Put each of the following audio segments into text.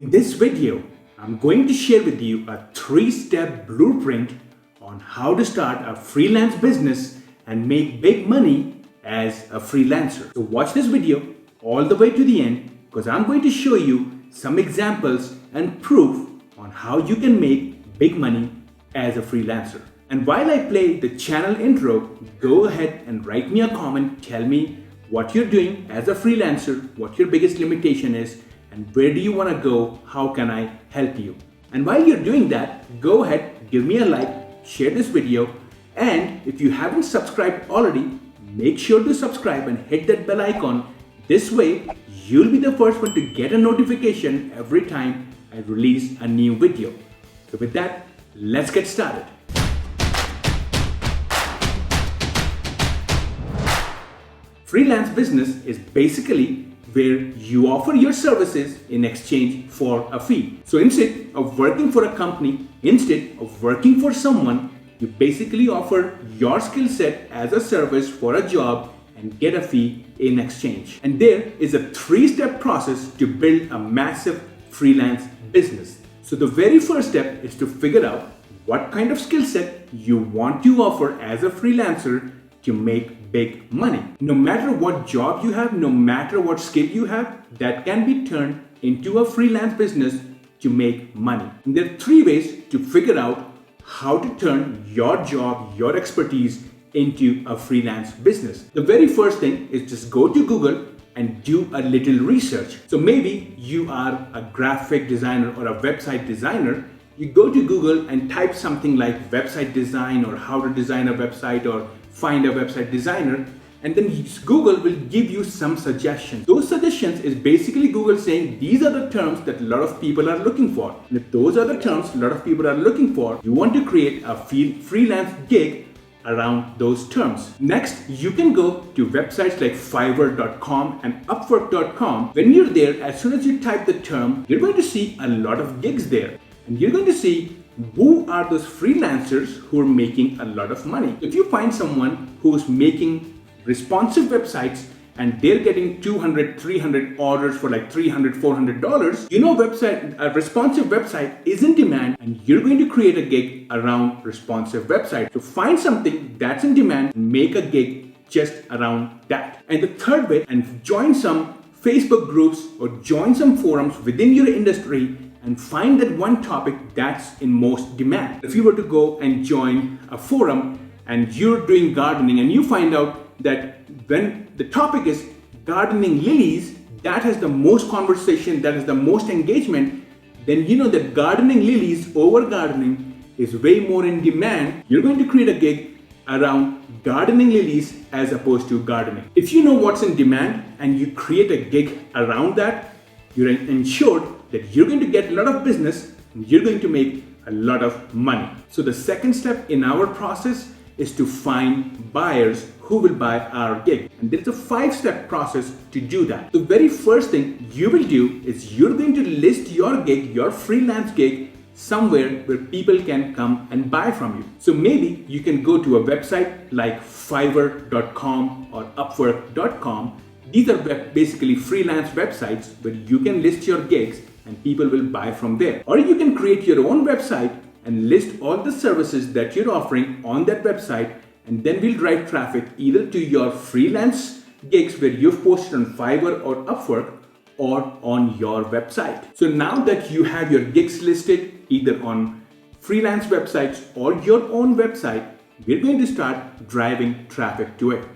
In this video, I'm going to share with you a 3-step blueprint on how to start a freelance business and make big money as a freelancer. So watch this video all the way to the end because I'm going to show you some examples and proof on how you can make big money as a freelancer. And while I play the channel intro, go ahead and write me a comment, tell me what you're doing as a freelancer, what your biggest limitation is, and where do you want to go, how can I help you. And while you're doing that, go ahead, give me a like, share this video, and if you haven't subscribed already, make sure to subscribe and hit that bell icon. This way, you'll be the first one to get a notification every time I release a new video. So with that, let's get started. Freelance business is basically where you offer your services in exchange for a fee. So instead of working for a company, instead of working for someone, you basically offer your skill set as a service for a job and get a fee in exchange. And there is a 3-step process to build a massive freelance business. So the very first step is to figure out what kind of skill set you want to offer as a freelancer to make big money. No matter what job you have, no matter what skill you have, that can be turned into a freelance business to make money. And there are 3 ways to figure out how to turn your job, your expertise into a freelance business. The very first thing is just go to Google and do a little research. So maybe you are a graphic designer or a website designer. You go to Google and type something like website design or how to design a website or find a website designer, and then Google will give you some suggestions. Those suggestions is basically Google saying these are the terms that a lot of people are looking for. And if those are the terms a lot of people are looking for, you want to create a freelance gig around those terms. Next, you can go to websites like Fiverr.com and Upwork.com. When you're there, as soon as you type the term, you're going to see a lot of gigs there. And you're going to see who are those freelancers who are making a lot of money. If you find someone who's making responsive websites and they're getting 200, 300 orders for like $300, $400, you know a responsive website is in demand and you're going to create a gig around responsive website. So find something that's in demand and make a gig just around that. And the third way, and join some Facebook groups or join some forums within your industry and find that one topic that's in most demand. If you were to go and join a forum and you're doing gardening and you find out that when the topic is gardening lilies, that has the most conversation, that has the most engagement, then you know that gardening lilies over gardening is way more in demand. You're going to create a gig around gardening lilies as opposed to gardening. If you know what's in demand and you create a gig around that, you're ensured that you're going to get a lot of business and you're going to make a lot of money. So the second step in our process is to find buyers who will buy our gig. And there's a 5-step process to do that. The very first thing you will do is you're going to list your gig, your freelance gig, somewhere where people can come and buy from you. So maybe you can go to a website like Fiverr.com or Upwork.com. These are basically freelance websites where you can list your gigs and people will buy from there. Or you can create your own website and list all the services that you're offering on that website, and then we'll drive traffic either to your freelance gigs where you've posted on Fiverr or Upwork or on your website. So now that you have your gigs listed either on freelance websites or your own website, we're going to start driving traffic to it.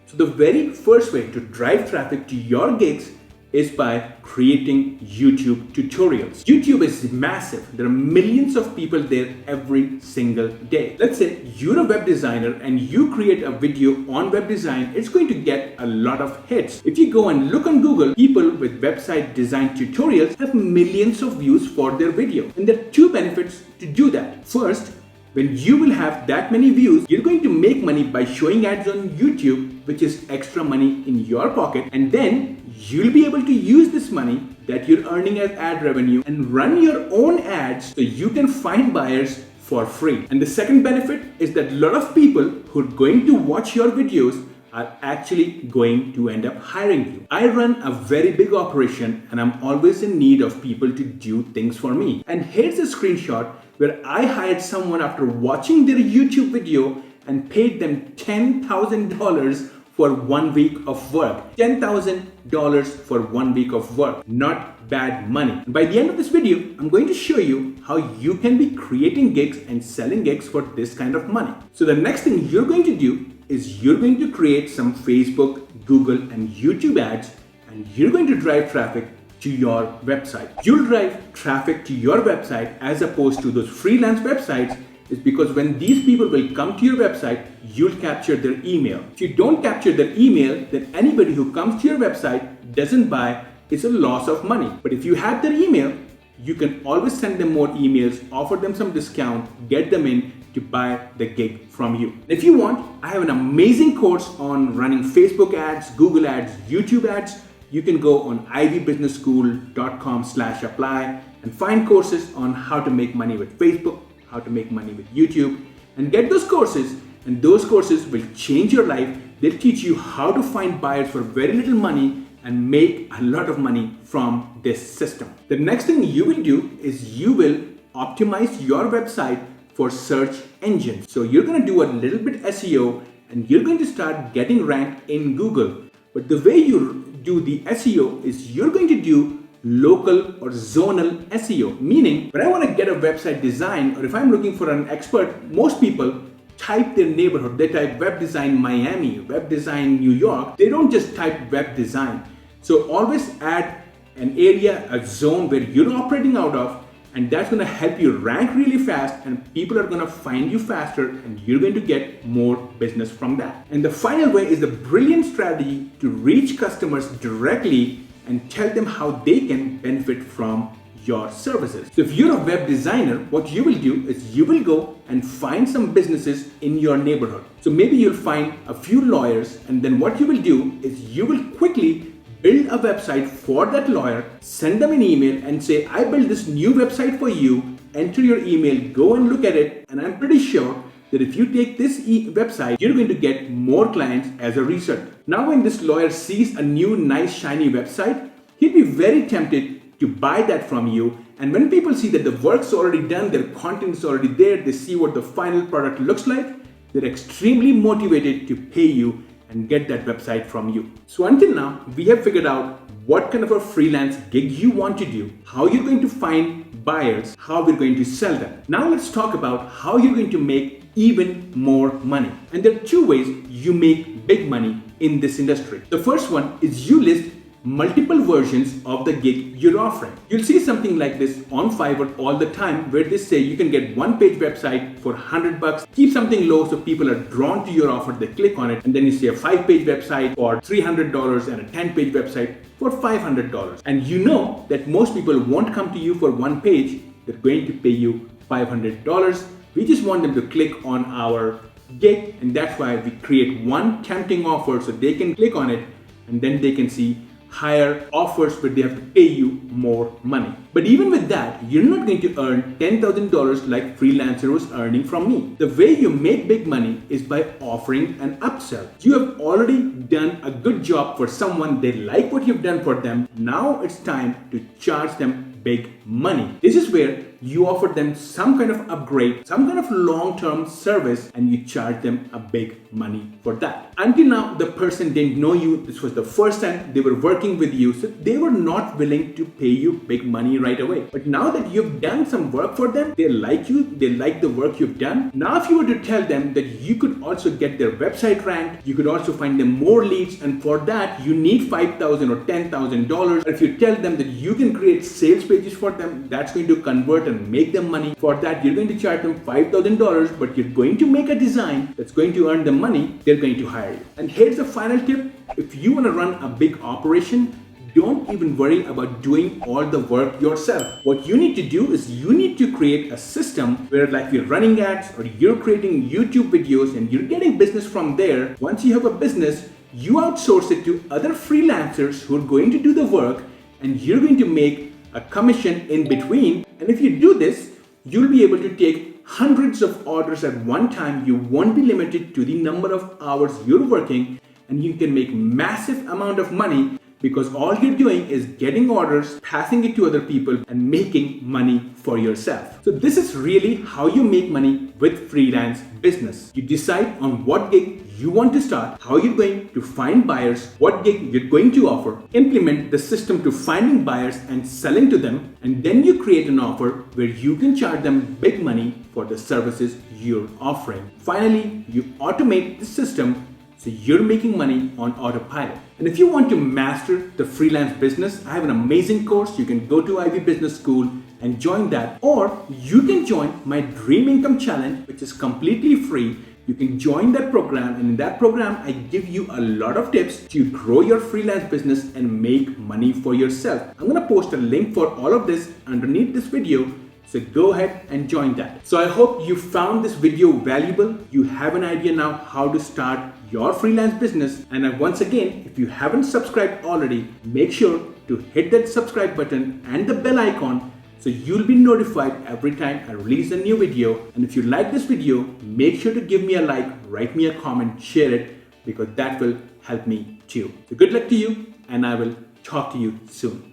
So the very first way to drive traffic to your gigs is by creating YouTube tutorials. YouTube is massive. There are millions of people there every single day. Let's say you're a web designer and you create a video on web design, it's going to get a lot of hits. If you go and look on Google, people with website design tutorials have millions of views for their video. And there are 2 benefits to do that. First, when you will have that many views, you're going to make money by showing ads on YouTube, which is extra money in your pocket. And then you'll be able to use this money that you're earning as ad revenue and run your own ads so you can find buyers for free. And the second benefit is that a lot of people who are going to watch your videos are actually going to end up hiring you. I run a very big operation and I'm always in need of people to do things for me. And here's a screenshot where I hired someone after watching their YouTube video and paid them $10,000 for 1 week of work. $10,000 for 1 week of work. Not bad money. And by the end of this video, I'm going to show you how you can be creating gigs and selling gigs for this kind of money. So the next thing you're going to do is you're going to create some Facebook, Google, and YouTube ads, and you're going to drive traffic to your website. You'll drive traffic to your website as opposed to those freelance websites, is because when these people will come to your website, you'll capture their email. If you don't capture their email, then anybody who comes to your website doesn't buy. It's a loss of money. But if you have their email, you can always send them more emails, offer them some discount, get them in to buy the gig from you. If you want, I have an amazing course on running Facebook ads, Google ads, YouTube ads. You can go on ivybusinessschool.com/apply and find courses on how to make money with Facebook, how to make money with YouTube, and get those courses. And those courses will change your life. They'll teach you how to find buyers for very little money and make a lot of money from this system. The next thing you will do is you will optimize your website for search engines. So you're going to do a little bit SEO and you're going to start getting ranked in Google. But the way you do the SEO is you're going to do local or zonal SEO, meaning when I want to get a website design, or if I'm looking for an expert, most people type their neighborhood. They type web design Miami, web design New York. They don't just type web design. So always add an area, a zone where you're operating out of, and that's going to help you rank really fast, and people are going to find you faster, and you're going to get more business from that. And the final way is the brilliant strategy to reach customers directly and tell them how they can benefit from your services. So if you're a web designer, what you will do is you will go and find some businesses in your neighborhood. So maybe you'll find a few lawyers, and then what you will do is you will quickly build a website for that lawyer, send them an email and say, I built this new website for you, enter your email, go and look at it, and I'm pretty sure that if you take this website, you're going to get more clients as a result. Now when this lawyer sees a new nice shiny website, he'll be very tempted to buy that from you. And when people see that the work's already done, their content is already there, they see what the final product looks like, they're extremely motivated to pay you and get that website from you. So until now, we have figured out what kind of a freelance gig you want to do, how you're going to find buyers, how we're going to sell them. Now let's talk about how you're going to make even more money. And there are two ways you make big money in this industry. The first one is you list multiple versions of the gig you're offering. You'll see something like this on Fiverr all the time, where they say you can get one-page website for $100. Keep something low so people are drawn to your offer, they click on it, and then you see a 5-page website for $300 and a 10-page website for $500. And you know that most people won't come to you for one page, they're going to pay you $500. We just want them to click on our gig, and that's why we create one tempting offer so they can click on it, and then they can see higher offers where they have to pay you more money. But even with that, you're not going to earn $10,000 like Freelancer was earning from me. The way you make big money is by offering an upsell. You have already done a good job for someone, they like what you've done for them. Now it's time to charge them big money. This is where you offer them some kind of upgrade, some kind of long-term service, and you charge them a big money for that. Until now, the person didn't know you. This was the first time they were working with you, so they were not willing to pay you big money right away. But now that you've done some work for them, they like you, they like the work you've done. Now if you were to tell them that you could also get their website ranked, you could also find them more leads, and for that you need $5,000 or $10,000. If you tell them that you can create sales pages for them, that's going to convert and make them money. For that, you're going to charge them $5,000, but you're going to make a design that's going to earn them money. They're going to hire you. And here's the final tip. If you want to run a big operation, don't even worry about doing all the work yourself. What you need to do is you need to create a system where, like, you're running ads or you're creating YouTube videos and you're getting business from there. Once you have a business, you outsource it to other freelancers who are going to do the work, and you're going to make a commission in between. And if you do this, you'll be able to take hundreds of orders at one time. You won't be limited to the number of hours you're working, and you can make massive amount of money because all you're doing is getting orders, passing it to other people, and making money for yourself. So this is really how you make money with freelance business. You decide on what gig you want to start, how you're going to find buyers, what gig you're going to offer, implement the system to finding buyers and selling to them, and then you create an offer where you can charge them big money for the services you're offering. Finally, you automate the system so you're making money on autopilot. And if you want to master the freelance business, I have an amazing course. You can go to Ivy Business School and join that, or you can join my Dream Income Challenge, which is completely free. You can join that program, and in that program, I give you a lot of tips to grow your freelance business and make money for yourself. I'm gonna post a link for all of this underneath this video, so go ahead and join that. So I hope you found this video valuable. You have an idea now how to start your freelance business. And once again, if you haven't subscribed already, make sure to hit that subscribe button and the bell icon so you'll be notified every time I release a new video. And if you like this video, make sure to give me a like, write me a comment, share it, because that will help me too. So good luck to you, and I will talk to you soon.